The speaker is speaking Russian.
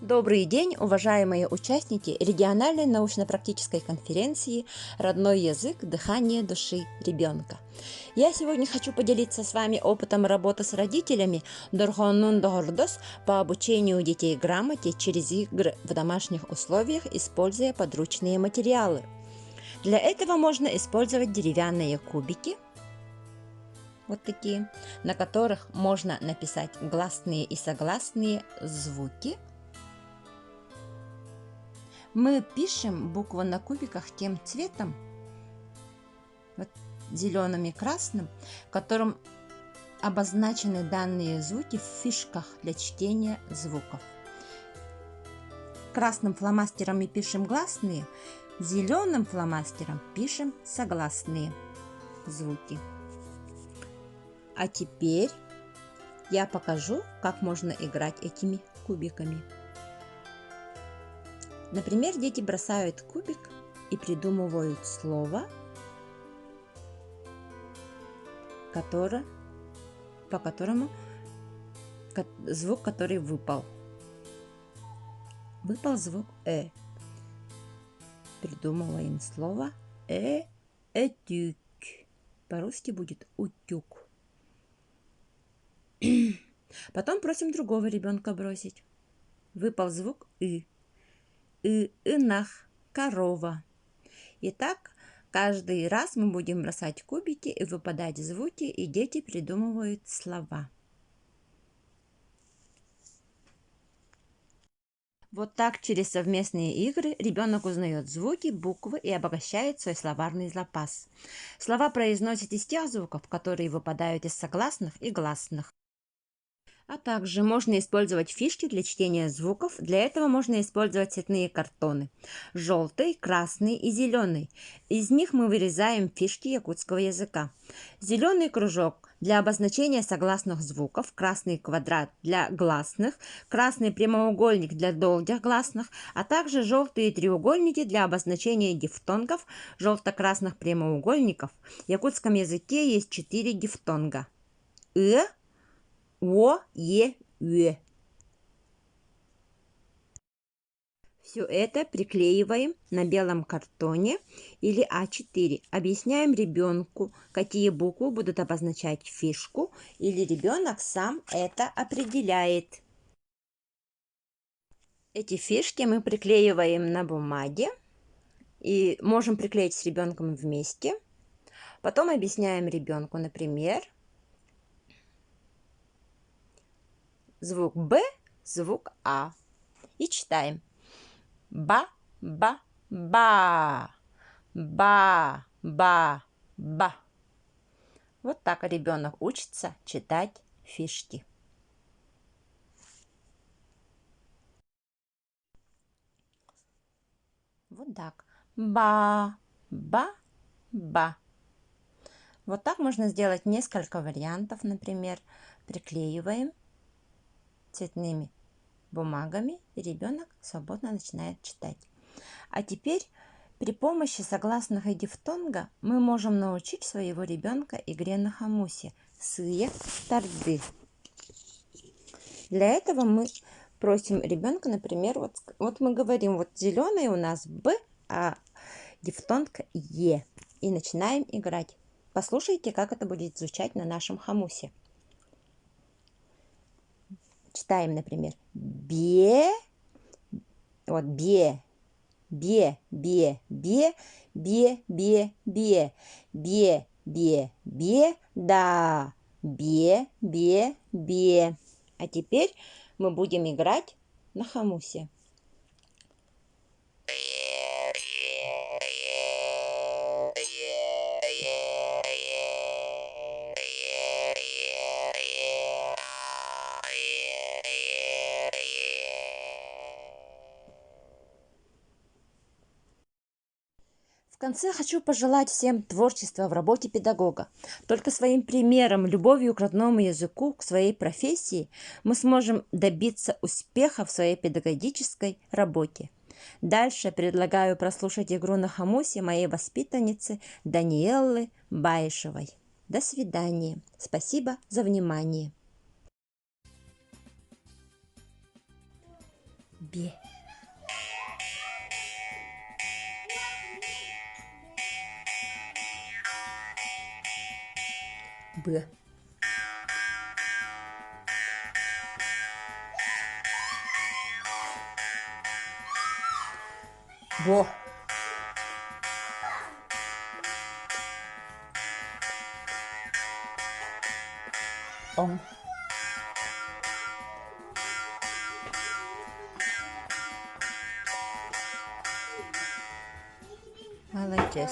Добрый день, уважаемые участники региональной научно-практической конференции «Родной язык. Дыхание души ребенка». Я сегодня хочу поделиться с вами опытом работы с родителями Дорхонун Дохордос по обучению детей грамоте через игры в домашних условиях, используя подручные материалы. Для этого можно использовать деревянные кубики, вот такие, на которых можно написать гласные и согласные звуки. Мы пишем букву на кубиках тем цветом, вот, зеленым и красным, которым обозначены данные звуки в фишках для чтения звуков. Красным фломастером мы пишем гласные, зеленым фломастером пишем согласные звуки. А теперь я покажу, как можно играть этими кубиками. Например, дети бросают кубик и придумывают слово, по которому звук, который выпал. Выпал звук «э». Придумываем слово «этюк». По-русски будет «утюг». Потом просим другого ребенка бросить. Выпал звук «ы». Инах, корова. Итак, каждый раз мы будем бросать кубики и выпадать звуки, и дети придумывают слова. Вот так через совместные игры ребенок узнает звуки, буквы и обогащает свой словарный запас. Слова произносят из тех звуков, которые выпадают из согласных и гласных. А также можно использовать фишки для чтения звуков. Для этого можно использовать цветные картоны. Желтый, красный и зеленый. Из них мы вырезаем фишки якутского языка. Зеленый кружок для обозначения согласных звуков. Красный квадрат для гласных. Красный прямоугольник для долгих гласных. А также желтые треугольники для обозначения дифтонгов. Желто-красных прямоугольников. В якутском языке есть 4 дифтонга. О, Е, Ө. Все это приклеиваем на белом картоне или А4. Объясняем ребенку, какие буквы будут обозначать фишку, или ребенок сам это определяет. Эти фишки мы приклеиваем на бумаге и можем приклеить с ребенком вместе. Потом объясняем ребенку, например, звук Б, звук А. И читаем. Ба, ба, ба. Ба, ба, ба. Вот так ребенок учится читать фишки. Вот так. Ба, ба, ба. Вот так можно сделать несколько вариантов. Например, приклеиваем цветными бумагами, и ребенок свободно начинает читать. А теперь при помощи согласных и дифтонга мы можем научить своего ребенка игре на хомусе «Сые тарды». Для этого мы просим ребенка, например, вот мы говорим, вот зеленый у нас Б, а дифтонг Е. И начинаем играть. Послушайте, как это будет звучать на нашем хомусе. Читаем, например, бе, вот бе, бе, бе, бе, бе, бе, бе, бе, бе, бе, да, бе, бе, бе. А теперь мы будем играть на хомусе. В конце хочу пожелать всем творчества в работе педагога. Только своим примером, любовью к родному языку, к своей профессии мы сможем добиться успеха в своей педагогической работе. Дальше предлагаю прослушать игру на хомусе моей воспитанницы Даниэллы Баишевой. До свидания. Спасибо за внимание. Бе. Б. Бо. Он.